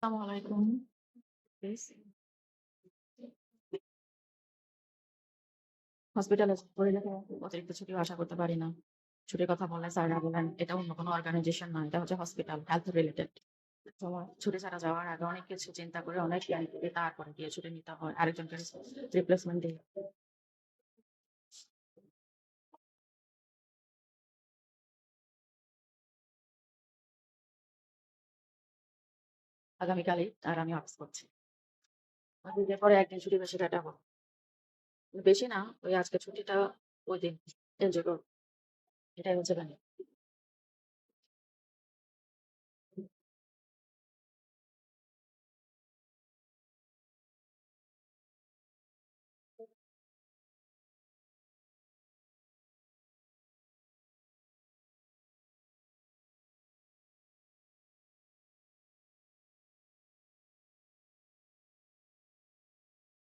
আসসালামু আলাইকুম। প্লিজ হসপিটালে পড়ে গেলে অতিরিক্ত ছুটিও আশা করতে পারি না। ছুটির কথা বললে স্যাররা বলেন, "এটা অন্য কোনো অর্গানাইজেশন না। এটা হচ্ছে হসপিটাল, হেলথ রিলেটেড।" তো ছুটি ছাড়া যাওয়ার আগে অনেক কিছু চিন্তা করে, অনেক প্ল্যান করে তারপরে গিয়ে ছুটি নিতে হয়। আরেকজনকে রিপ্লেসমেন্ট দিয়ে। আগামীকালই আর আমি অফিস করছি। ঈদের পরে একদিন ছুটি বেশি কাটাবো। বেশি না, ওই আজকে ছুটিটা ওই দিন এনজয় করব। এটাই হচ্ছে প্ল্যান।